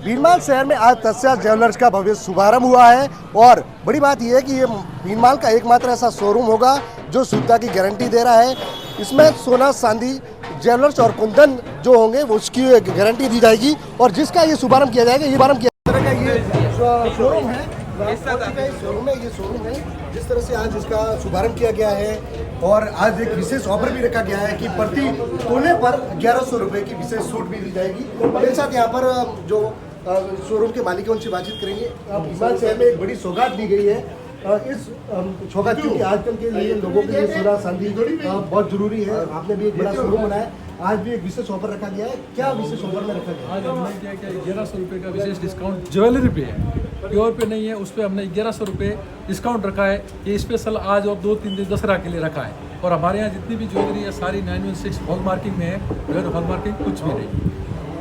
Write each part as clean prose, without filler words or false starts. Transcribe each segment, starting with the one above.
भीनमाल शहर में आज तस्या ज्वेलर्स का भव्य शुभारंभ हुआ है और बड़ी बात यह है कि ये भीनमाल का एकमात्र ऐसा शोरूम होगा जो शुद्धता की गारंटी दे रहा है। इसमें सोना चांदी ज्वेलर्स और कुंदन जो होंगे वो उसकी गारंटी दी जाएगी और जिसका ये शुभारंभ किया जाएगा। ये शुभारंभ किया तरह का ये शोरूम है, ये शोरूम है जिस तरह से आज इसका शुभारंभ किया गया है और आज एक विशेष ऑफर भी रखा गया है कि प्रति तोले पर 1100 रुपये की विशेष छूट भी दी जाएगी। मेरे साथ यहाँ पर जो शोरूम के मालिक हैं उनसे बातचीत करेंगे। भीनमाल शहर में एक बड़ी सौगात दी गई है। इस सौगात क्योंकि आजकल के लिए लोगों के लिए सोना चांदी बहुत जरूरी है। आपने भी एक बड़ा शोरूम बनाया, आज भी एक विशेष ऑफर रखा गया है। क्या विशेष ऑफर में रखा गया? आज हमने क्या किया, 1100 रुपये का विशेष डिस्काउंट ज्वेलरी पे है, प्योर पे नहीं है, उस पर हमने 1100 रुपये डिस्काउंट रखा है। ये स्पेशल आज और 2-3 दिन दसरा के लिए रखा है और हमारे यहाँ जितनी भी ज्वेलरी है सारी 916 हॉलमार्किंग में है, बगैर हॉलमार्किंग कुछ भी नहीं।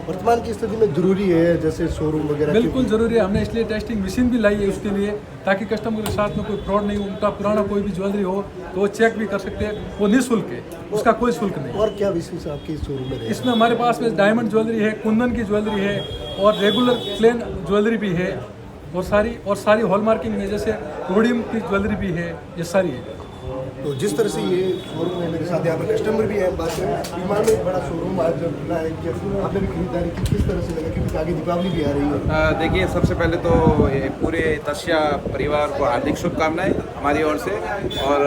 वर्तमान की स्थिति में जरूरी है जैसे शोरूम वगैरह? बिल्कुल ज़रूरी है, हमने इसलिए टेस्टिंग मशीन भी लाई है उसके लिए, ताकि कस्टमर के साथ में कोई फ्रॉड नहीं हो। उनका पुराना कोई भी ज्वेलरी हो तो वो चेक भी कर सकते हैं, वो निःशुल्क है, उसका कोई शुल्क नहीं। और क्या विशेष आपके शोरूम में? इसमें हमारे पास में डायमंड ज्वेलरी है, कुंदन की ज्वेलरी है और रेगुलर प्लेन ज्वेलरी भी है और सारी हॉलमार्किंग में जैसे रोडियम की ज्वेलरी भी है, ये सारी है। तो जिस तरह से ये शोरूम है, मेरे साथ यहाँ पर कस्टमर भी है, बात करें भीनमाल में एक बड़ा शोरूम आज खुला है, आपने भी खरीदारी की, किस तरह से लगा क्योंकि आगे दीपावली भी आ रही है? देखिए, सबसे पहले तो ये पूरे तस्या परिवार को हार्दिक शुभकामनाएं हमारी ओर से। और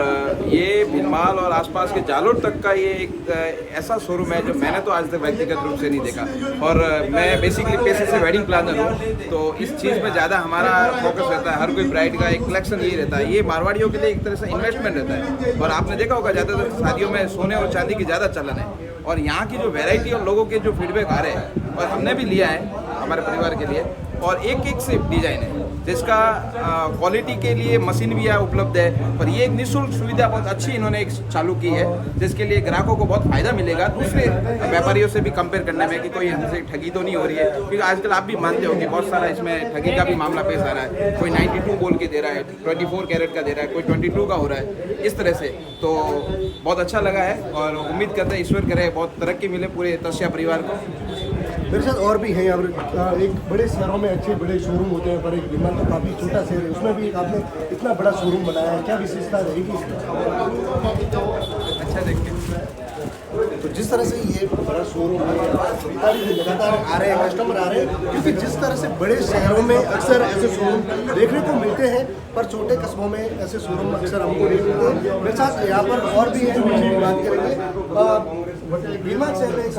ये भीनमाल और आसपास के जालोर तक का ये एक ऐसा शोरूम है जो मैंने तो आज तक व्यक्तिगत रूप से नहीं देखा। और मैं बेसिकली पेशे से वेडिंग प्लानर हूँ, तो इस चीज़ में ज़्यादा हमारा फोकस रहता है। हर कोई ब्राइड का एक कलेक्शन यही रहता है। ये मारवाड़ियों के लिए एक तरह से इन्वेस्टमेंट रहता है और आपने देखा होगा ज़्यादातर शादियों में सोने और चांदी की ज़्यादा चलन है। और यहाँ की जो वैरायटी और लोगों के जो फीडबैक आ रहे हैं और हमने भी लिया है हमारे परिवार के लिए, और एक से डिज़ाइन है जिसका क्वालिटी के लिए मशीन भी यहाँ उपलब्ध है। पर ये एक निःशुल्क सुविधा बहुत अच्छी इन्होंने एक चालू की है जिसके लिए ग्राहकों को बहुत फायदा मिलेगा दूसरे व्यापारियों से भी कंपेयर करने में कि कोई हमसे ठगी तो नहीं हो रही है। क्योंकि आजकल आप भी मानते हो कि बहुत सारा इसमें ठगी का भी मामला पेश आ रहा है। कोई 92 बोल के दे रहा है, 24 कैरेट का दे रहा है, कोई 22 का हो रहा है, इस तरह से। तो बहुत अच्छा लगा है और उम्मीद करते हैं ईश्वर करे बहुत तरक्की मिले पूरे तस्या परिवार को। मेरे साथ और भी हैं यहाँ पर। एक बड़े शहरों में अच्छे बड़े शोरूम होते हैं पर एक भीनमाल तो काफ़ी छोटा शहर है, उसमें भी आपने इतना बड़ा शोरूम बनाया है, क्या विशेषता रहेगी इसमें? अच्छा देखिए, तो जिस तरह से ये बड़ा शोरूम है, लगातार आ रहे हैं कस्टमर आ रहे हैं, क्योंकि जिस तरह से बड़े शहरों में अक्सर ऐसे शोरूम देखने को मिलते हैं पर छोटे कस्बों में ऐसे शोरूम अक्सर हमको नहीं मिलते। मेरे साथ यहाँ पर और भी हैं, बात करेंगे। भीनमाल शहर में एक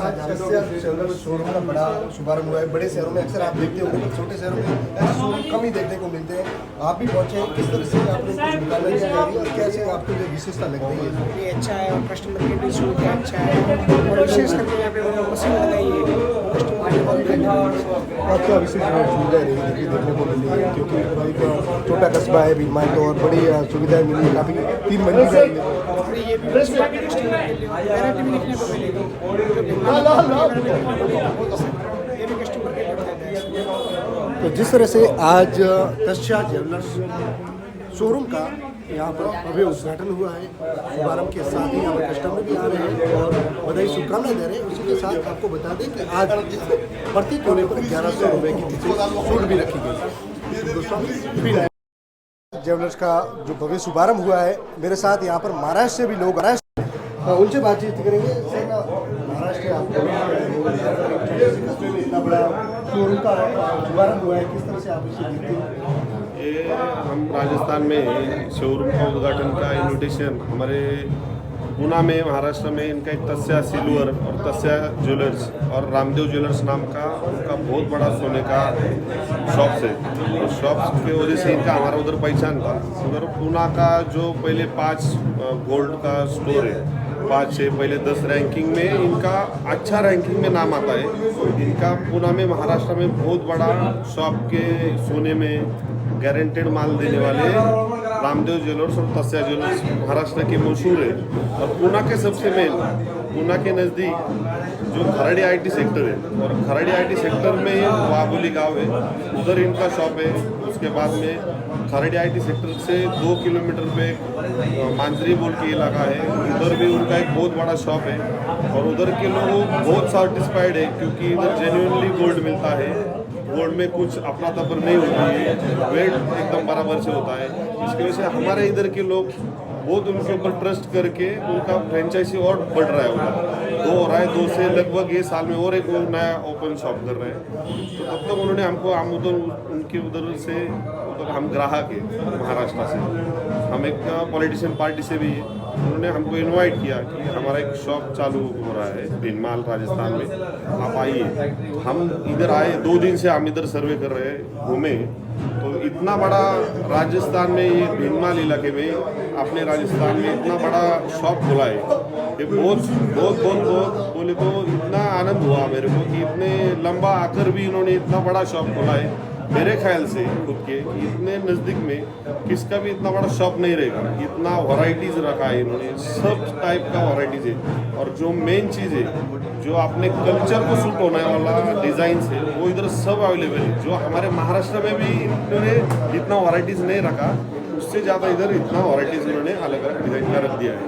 शोरूम का बड़ा शुभारंभ हुआ है। बड़े शहरों में अक्सर आप देखते होंगे पर छोटे शहरों में ऐसे शोरूम कम ही देखने को मिलते हैं। आप भी पहुँचे हैं, किस तरह से आपने कुछ निकालना की तैयारी और कैसे आपको ये विशेषता लग रही है? ये अच्छा है और कस्टमर के भी सुविधा अच्छा है और विशेष करके यहाँ पे मशीन लगाई है और क्या विशेष सुविधा रहेगी देखने को मिली है? क्योंकि एक छोटा कस्बा है भीनमाल तो और बड़ी सुविधाएं मिली है, काफ़ी 3 महीने ये भी कस्टमर के लिए गारंटी भी लिखने को मिलेगी। ये भी कस्टमर के लिए बताया है। तो जिस तरह से आज तस्या ज्वेलर्स शोरूम का यहाँ पर भव्य उद्घाटन हुआ है, शुभारंभ के साथ ही यहाँ पर कस्टमर भी आ रहे हैं और बधाई शुभकामनाएं दे रहे हैं। उसी के साथ आपको बता दें कि आज प्रति तोले पर 1100 रुपये की छूट भी रखी गई है। ज्वेलर्स का जो भव्य शुभारंभ हुआ है, मेरे साथ यहाँ पर महाराष्ट्र से भी लोग आ रहे हैं, उनसे बातचीत करेंगे। सर, महाराष्ट्र इतना बड़ा शोरूम का शुभारंभ हुआ है, किस तरह से आप इसे देखते हैं? ये हम राजस्थान में शोरूम का उद्घाटन का इन्विटेशन हमारे पूना में महाराष्ट्र में इनका एक तस्या सिल्वर और तस्या ज्वेलर्स और रामदेव ज्वेलर्स नाम का उनका बहुत बड़ा सोने का शॉप्स है। शॉप्स की वजह से इनका हमारा उधर पहचान था। उधर पूना का जो पहले 5 गोल्ड का स्टोर है, 5 से पहले 10 रैंकिंग में इनका अच्छा रैंकिंग में नाम आता है। इनका पूना में महाराष्ट्र में बहुत बड़ा शॉप के सोने में गारंटेड माल देने वाले रामदेव ज्वेलर्स और तस्या ज्वेलर्स महाराष्ट्र के मशहूर है। और पूना के सबसे मेन, पूना के नज़दीक जो खराड़ी आईटी सेक्टर है और खराड़ी आईटी सेक्टर में वाबोली गांव है, उधर इनका शॉप है। उसके बाद में खराड़ी आईटी सेक्टर से 2 किलोमीटर पे मांजरी बोल के इलाका है, उधर भी उनका एक बहुत बड़ा शॉप है और उधर के लोग बहुत सेटिस्फाइड है क्योंकि इधर जेन्युइनली गोल्ड मिलता है बोर्ड में कुछ अपना तपर नहीं होती है, वेट एकदम बराबर से होता है। इसकी वजह से हमारे इधर के लोग बहुत उनके ऊपर ट्रस्ट करके उनका फ्रेंचाइजी और बढ़ रहा है उधर। 2 हो रहा है, 2 से लगभग ये साल में और एक वो नया ओपन शॉप कर रहे हैं। तो तब तक उन्होंने हमको, हम उधर उनके उधर से उधर हम ग्राहक है महाराष्ट्र से, हम एक पॉलिटिशियन पार्टी से भी है। उन्होंने हमको इनवाइट किया कि हमारा एक शॉप चालू हो रहा है भीनमाल राजस्थान में, आप आइए। हम इधर आए, 2 दिन से हम इधर सर्वे कर रहे हैं, घूमे तो इतना बड़ा राजस्थान में, ये भीनमाल इलाके में, अपने राजस्थान में इतना बड़ा शॉप खुला है। ये बहुत बोले तो इतना आनंद हुआ मेरे को कि इतने लंबा आकर भी इन्होंने इतना बड़ा शॉप खोला है। मेरे ख्याल से खुद के इतने नज़दीक में किसका भी इतना बड़ा शॉप नहीं रहेगा। इतना वैरायटीज़ रखा है इन्होंने, सब टाइप का वैरायटीज़ है। और जो मेन चीज़ है, जो अपने कल्चर को सूट होने वाला डिज़ाइन है, वो इधर सब अवेलेबल है। जो हमारे महाराष्ट्र में भी इन्होंने इतना वैरायटीज़ नहीं रखा, उससे ज़्यादा इधर इतना वैरायटीज़ उन्होंने अलग अलग डिज़ाइन का रख दिया है।